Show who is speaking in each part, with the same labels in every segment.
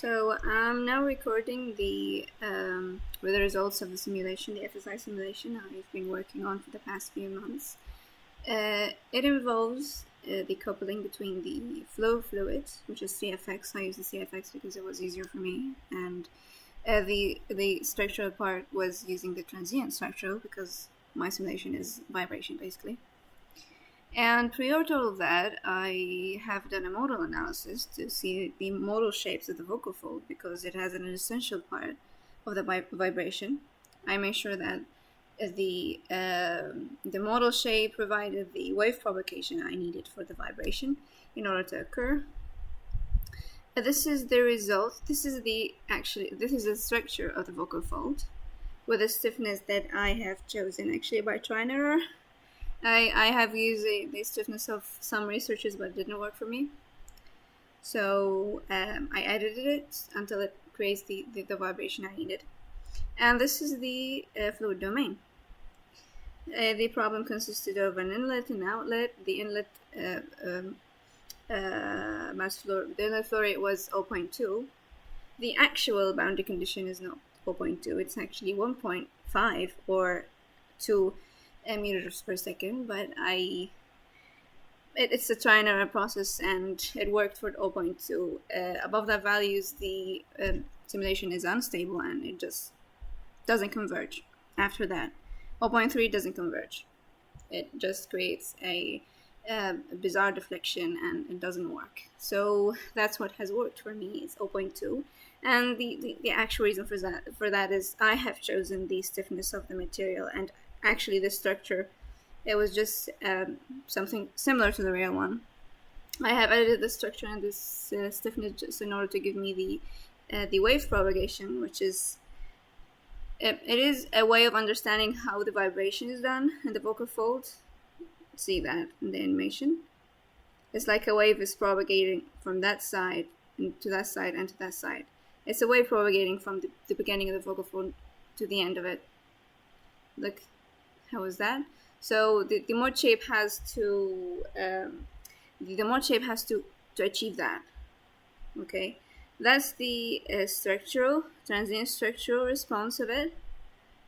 Speaker 1: So I'm now recording with the results of the simulation, the FSI simulation I've been working on for the past few months. It involves the coupling between the flow fluid, which is CFX. I use the CFX because it was easier for me, and the structural part was using the transient structural because my simulation is vibration basically. And prior to all of that, I have done a modal analysis to see the modal shapes of the vocal fold because it has an essential part of the vibration. I made sure that the modal shape provided the wave propagation I needed for the vibration in order to occur. This is the result. This is the structure of the vocal fold with a stiffness that I have chosen actually by trial and error. I have used the stiffness of some researchers, but it didn't work for me. So I edited it until it creates the vibration I needed. And this is the fluid domain. The problem consisted of an inlet and outlet. The inlet mass flow, the inlet flow rate was 0.2. The actual boundary condition is not 0.2. It's actually 1.5 or 2 meters per second, but it's a trial and error process, and it worked for 0.2. Above that values, the simulation is unstable and it just doesn't converge. After that, 0.3 doesn't converge. It just creates a bizarre deflection and it doesn't work. So that's what has worked for me, is 0.2. And the actual reason for that is I have chosen the stiffness of the material, and actually the structure, it was just something similar to the real one. I have edited the structure and this stiffness just in order to give me the wave propagation, which is it is a way of understanding how the vibration is done in the vocal fold. See that in the animation. It's like a wave is propagating from that side to that side and to that side. It's a wave propagating from the beginning of the vocal fold to the end of it. Look, how is that? So the mode shape has to achieve that. Okay, that's the transient structural response of it.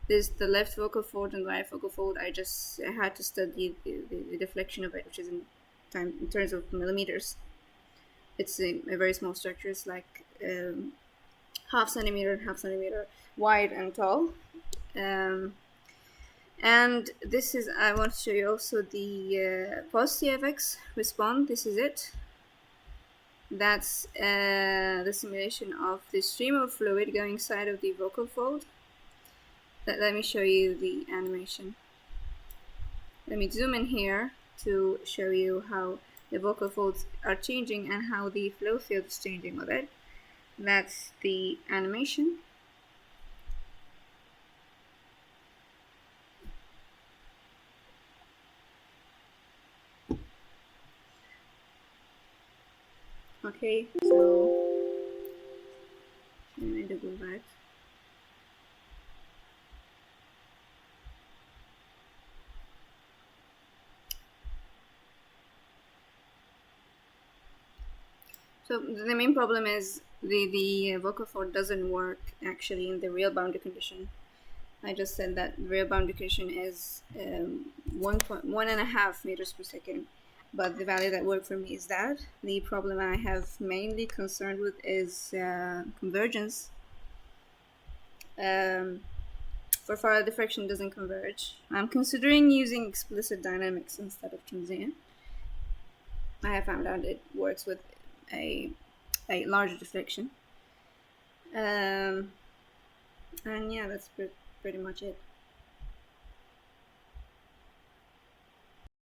Speaker 1: This the left vocal fold and the right vocal fold. I had to study the deflection of it, which is in terms of millimeters. It's a very small structure. It's like half centimeter wide and tall. And this is, I want to show you also the post-CFX response. This is it. That's the simulation of the stream of fluid going inside of the vocal fold. Let me show you the animation. Let me zoom in here to show you how the vocal folds are changing and how the flow field is changing with it. That's the animation. Okay, so I need to go back. So the main problem is the vocal fold doesn't work actually in the real boundary condition. I just said that the real boundary condition is 1.5 meters per second. But the value that worked for me is that. The problem I have mainly concerned with is convergence. For far, the friction doesn't converge. I'm considering using explicit dynamics instead of transient. I have found out it works with a larger deflection. And yeah, that's pretty much it.